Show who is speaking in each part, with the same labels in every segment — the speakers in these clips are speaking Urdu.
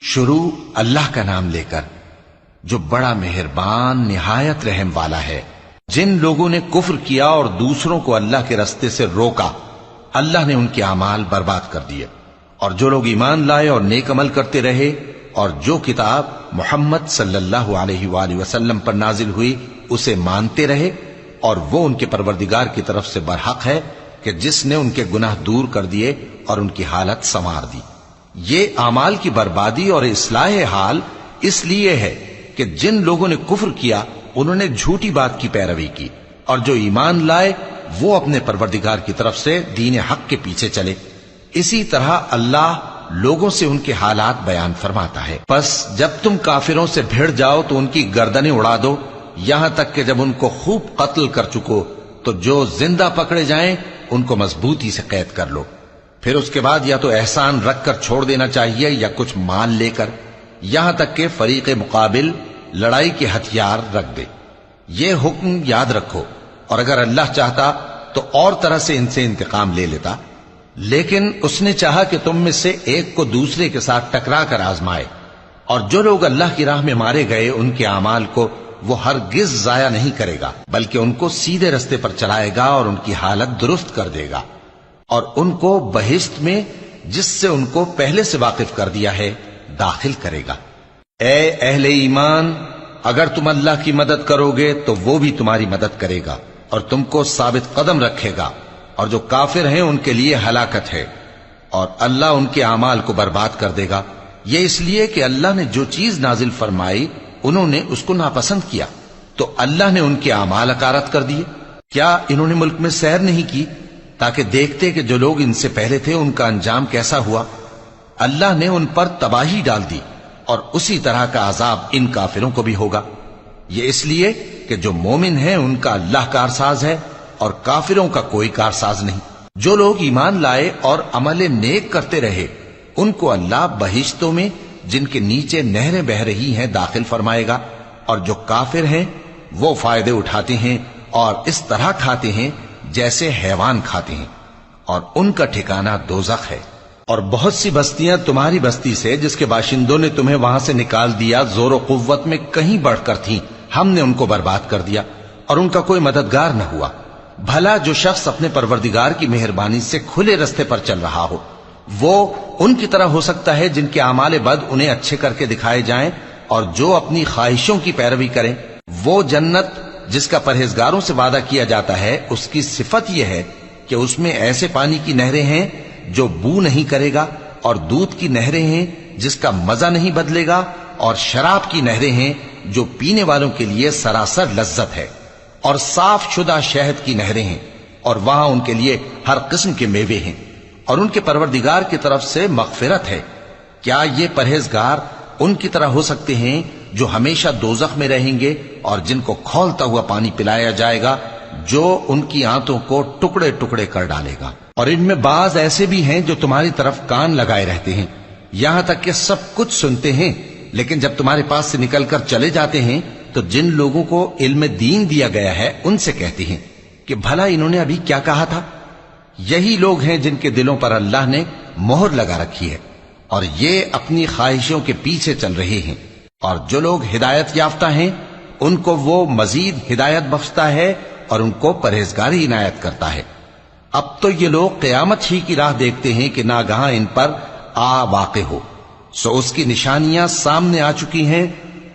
Speaker 1: شروع اللہ کا نام لے کر جو بڑا مہربان نہایت رحم والا ہے۔ جن لوگوں نے کفر کیا اور دوسروں کو اللہ کے رستے سے روکا، اللہ نے ان کے اعمال برباد کر دیے، اور جو لوگ ایمان لائے اور نیک عمل کرتے رہے اور جو کتاب محمد صلی اللہ علیہ وآلہ وسلم پر نازل ہوئی اسے مانتے رہے، اور وہ ان کے پروردگار کی طرف سے برحق ہے کہ جس نے ان کے گناہ دور کر دیے اور ان کی حالت سنوار دی۔ یہ اعمال کی بربادی اور اصلاح حال اس لیے ہے کہ جن لوگوں نے کفر کیا انہوں نے جھوٹی بات کی پیروی کی، اور جو ایمان لائے وہ اپنے پروردگار کی طرف سے دین حق کے پیچھے چلے۔ اسی طرح اللہ لوگوں سے ان کے حالات بیان فرماتا ہے۔ پس جب تم کافروں سے بھیڑ جاؤ تو ان کی گردنیں اڑا دو، یہاں تک کہ جب ان کو خوب قتل کر چکو تو جو زندہ پکڑے جائیں ان کو مضبوطی سے قید کر لو۔ پھر اس کے بعد یا تو احسان رکھ کر چھوڑ دینا چاہیے یا کچھ مال لے کر، یہاں تک کہ فریق مقابل لڑائی کے ہتھیار رکھ دے۔ یہ حکم یاد رکھو، اور اگر اللہ چاہتا تو اور طرح سے ان سے انتقام لے لیتا، لیکن اس نے چاہا کہ تم میں سے ایک کو دوسرے کے ساتھ ٹکرا کر آزمائے۔ اور جو لوگ اللہ کی راہ میں مارے گئے ان کے اعمال کو وہ ہرگز ضائع نہیں کرے گا، بلکہ ان کو سیدھے رستے پر چلائے گا اور ان کی حالت درست کر دے گا، اور ان کو بہشت میں جس سے ان کو پہلے سے واقف کر دیا ہے داخل کرے گا۔ اے اہل ایمان، اگر تم اللہ کی مدد کرو گے تو وہ بھی تمہاری مدد کرے گا اور تم کو ثابت قدم رکھے گا، اور جو کافر ہیں ان کے لیے ہلاکت ہے، اور اللہ ان کے اعمال کو برباد کر دے گا۔ یہ اس لیے کہ اللہ نے جو چیز نازل فرمائی انہوں نے اس کو ناپسند کیا، تو اللہ نے ان کے اعمال اکارت کر دیے۔ کیا انہوں نے ملک میں سیر نہیں کی تاکہ دیکھتے کہ جو لوگ ان سے پہلے تھے ان کا انجام کیسا ہوا؟ اللہ نے ان پر تباہی ڈال دی، اور اسی طرح کا عذاب ان کافروں کو بھی ہوگا۔ یہ اس لیے کہ جو مومن ہیں ان کا اللہ کارساز ہے اور کافروں کا کوئی کارساز نہیں۔ جو لوگ ایمان لائے اور عمل نیک کرتے رہے ان کو اللہ بہشتوں میں جن کے نیچے نہریں بہ رہی ہیں داخل فرمائے گا، اور جو کافر ہیں وہ فائدے اٹھاتے ہیں اور اس طرح کھاتے ہیں جیسے حیوان کھاتے ہیں، اور ان کا ٹھکانہ دوزخ ہے۔ اور بہت سی بستیاں تمہاری بستی سے جس کے باشندوں نے تمہیں وہاں سے نکال دیا زور و قوت میں کہیں بڑھ کر تھیں، ہم نے ان کو برباد کر دیا اور ان کا کوئی مددگار نہ ہوا۔ بھلا جو شخص اپنے پروردگار کی مہربانی سے کھلے رستے پر چل رہا ہو وہ ان کی طرح ہو سکتا ہے جن کے اعمال بد انہیں اچھے کر کے دکھائے جائیں، اور جو اپنی خواہشوں کی پیروی کریں۔ وہ جنت جس کا پرہیزگاروں سے وعدہ کیا جاتا ہے اس کی صفت یہ ہے کہ اس میں ایسے پانی کی نہریں ہیں جو بو نہیں کرے گا، اور دودھ کی نہریں ہیں جس کا مزہ نہیں بدلے گا، اور شراب کی نہریں ہیں جو پینے والوں کے لیے سراسر لذت ہے، اور صاف شدہ شہد کی نہریں ہیں، اور وہاں ان کے لیے ہر قسم کے میوے ہیں، اور ان کے پروردگار کی طرف سے مغفرت ہے۔ کیا یہ پرہیزگار ان کی طرح ہو سکتے ہیں جو ہمیشہ دوزخ میں رہیں گے اور جن کو کھولتا ہوا پانی پلایا جائے گا جو ان کی آنتوں کو ٹکڑے ٹکڑے کر ڈالے گا؟ اور ان میں بعض ایسے بھی ہیں جو تمہاری طرف کان لگائے رہتے ہیں، یہاں تک کہ سب کچھ سنتے ہیں، لیکن جب تمہارے پاس سے نکل کر چلے جاتے ہیں تو جن لوگوں کو علم دین دیا گیا ہے ان سے کہتے ہیں کہ بھلا انہوں نے ابھی کیا کہا تھا؟ یہی لوگ ہیں جن کے دلوں پر اللہ نے مہر لگا رکھی ہے، اور یہ اپنی خواہشوں کے پیچھے چل رہے ہیں۔ اور جو لوگ ہدایت یافتہ ہیں ان کو وہ مزید ہدایت بخشتا ہے اور ان کو پرہیزگاری عنایت کرتا ہے۔ اب تو یہ لوگ قیامت ہی کی راہ دیکھتے ہیں کہ ناگہاں ان پر آ واقع ہو، سو اس کی نشانیاں سامنے آ چکی ہیں،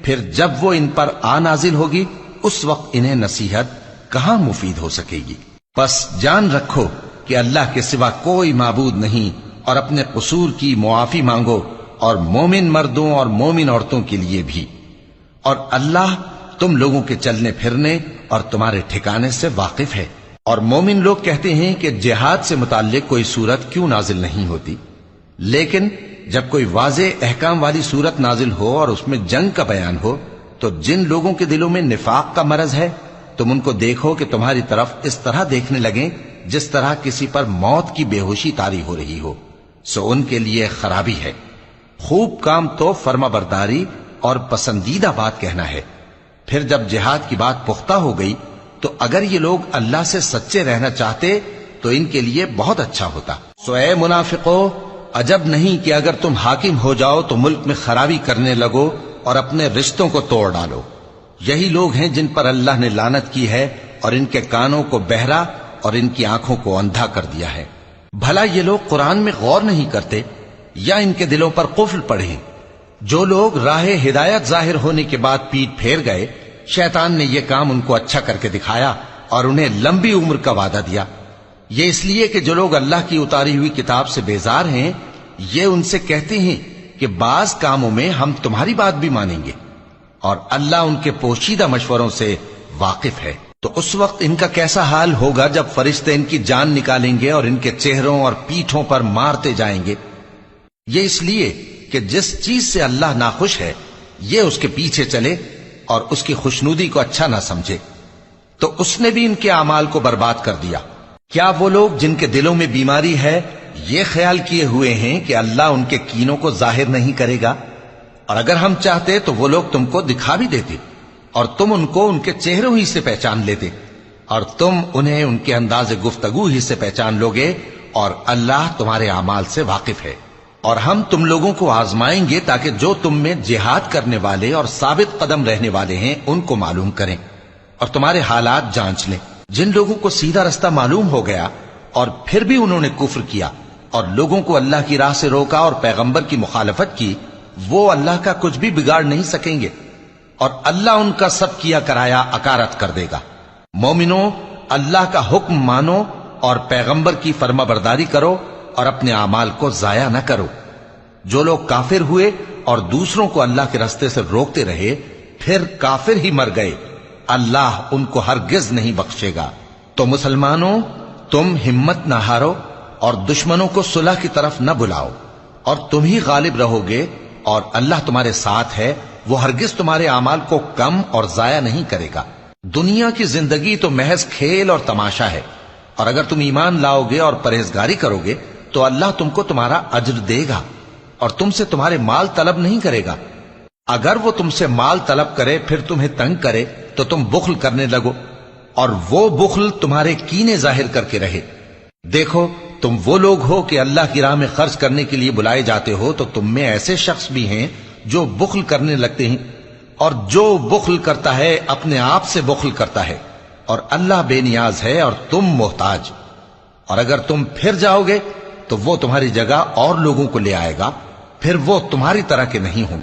Speaker 1: پھر جب وہ ان پر آ نازل ہوگی اس وقت انہیں نصیحت کہاں مفید ہو سکے گی۔ پس جان رکھو کہ اللہ کے سوا کوئی معبود نہیں، اور اپنے قصور کی معافی مانگو، اور مومن مردوں اور مومن عورتوں کے لیے بھی۔ اور اللہ تم لوگوں کے چلنے پھرنے اور تمہارے ٹھکانے سے واقف ہے۔ اور مومن لوگ کہتے ہیں کہ جہاد سے متعلق کوئی سورت کیوں نازل نہیں ہوتی، لیکن جب کوئی واضح احکام والی سورت نازل ہو اور اس میں جنگ کا بیان ہو تو جن لوگوں کے دلوں میں نفاق کا مرض ہے تم ان کو دیکھو کہ تمہاری طرف اس طرح دیکھنے لگیں جس طرح کسی پر موت کی بے ہوشی طاری ہو رہی ہو، سو ان کے لیے خرابی ہے۔ خوب کام تو فرما برداری اور پسندیدہ بات کہنا ہے۔ پھر جب جہاد کی بات پختہ ہو گئی تو اگر یہ لوگ اللہ سے سچے رہنا چاہتے تو ان کے لیے بہت اچھا ہوتا۔ سو اے منافقو، عجب نہیں کہ اگر تم حاکم ہو جاؤ تو ملک میں خرابی کرنے لگو اور اپنے رشتوں کو توڑ ڈالو۔ یہی لوگ ہیں جن پر اللہ نے لعنت کی ہے اور ان کے کانوں کو بہرا اور ان کی آنکھوں کو اندھا کر دیا ہے۔ بھلا یہ لوگ قرآن میں غور نہیں کرتے یا ان کے دلوں پر قفل پڑے؟ جو لوگ راہ ہدایت ظاہر ہونے کے بعد پیٹ پھیر گئے، شیطان نے یہ کام ان کو اچھا کر کے دکھایا اور انہیں لمبی عمر کا وعدہ دیا۔ یہ اس لیے کہ جو لوگ اللہ کی اتاری ہوئی کتاب سے بیزار ہیں، یہ ان سے کہتے ہیں کہ بعض کاموں میں ہم تمہاری بات بھی مانیں گے، اور اللہ ان کے پوشیدہ مشوروں سے واقف ہے۔ تو اس وقت ان کا کیسا حال ہوگا جب فرشتے ان کی جان نکالیں گے اور ان کے چہروں اور پیٹھوں پر مارتے جائیں گے۔ یہ اس لیے کہ جس چیز سے اللہ ناخوش ہے یہ اس کے پیچھے چلے اور اس کی خوشنودی کو اچھا نہ سمجھے، تو اس نے بھی ان کے اعمال کو برباد کر دیا۔ کیا وہ لوگ جن کے دلوں میں بیماری ہے یہ خیال کیے ہوئے ہیں کہ اللہ ان کے کینوں کو ظاہر نہیں کرے گا؟ اور اگر ہم چاہتے تو وہ لوگ تم کو دکھا بھی دیتے اور تم ان کو ان کے چہروں ہی سے پہچان لیتے، اور تم انہیں ان کے انداز گفتگو ہی سے پہچان لوگے، اور اللہ تمہارے اعمال سے واقف ہے۔ اور ہم تم لوگوں کو آزمائیں گے تاکہ جو تم میں جہاد کرنے والے اور ثابت قدم رہنے والے ہیں ان کو معلوم کریں اور تمہارے حالات جانچ لیں۔ جن لوگوں کو سیدھا رستہ معلوم ہو گیا اور پھر بھی انہوں نے کفر کیا اور لوگوں کو اللہ کی راہ سے روکا اور پیغمبر کی مخالفت کی، وہ اللہ کا کچھ بھی بگاڑ نہیں سکیں گے، اور اللہ ان کا سب کیا کرایا اکارت کر دے گا۔ مومنوں، اللہ کا حکم مانو اور پیغمبر کی فرما برداری کرو اور اپنے اعمال کو ضائع نہ کرو۔ جو لوگ کافر ہوئے اور دوسروں کو اللہ کے راستے سے روکتے رہے پھر کافر ہی مر گئے، اللہ ان کو ہرگز نہیں بخشے گا۔ تو مسلمانوں، تم ہمت نہ ہارو اور دشمنوں کو صلح کی طرف نہ بلاؤ، اور تم ہی غالب رہو گے، اور اللہ تمہارے ساتھ ہے، وہ ہرگز تمہارے اعمال کو کم اور ضائع نہیں کرے گا۔ دنیا کی زندگی تو محض کھیل اور تماشا ہے، اور اگر تم ایمان لاؤ گے اور پرہیزگاری کرو گے تو اللہ تم کو تمہارا اجر دے گا اور تم سے تمہارے مال طلب نہیں کرے گا۔ اگر وہ تم سے مال طلب کرے پھر تمہیں تنگ کرے تو تم بخل کرنے لگو، اور وہ بخل تمہارے کینے ظاہر کر کے رہے۔ دیکھو، تم وہ لوگ ہو کہ اللہ کی راہ میں خرچ کرنے کے لیے بلائے جاتے ہو، تو تم میں ایسے شخص بھی ہیں جو بخل کرنے لگتے ہیں، اور جو بخل کرتا ہے اپنے آپ سے بخل کرتا ہے، اور اللہ بے نیاز ہے اور تم محتاج۔ اور اگر تم پھر جاؤ گے تو وہ تمہاری جگہ اور لوگوں کو لے آئے گا، پھر وہ تمہاری طرح کے نہیں ہوں گے۔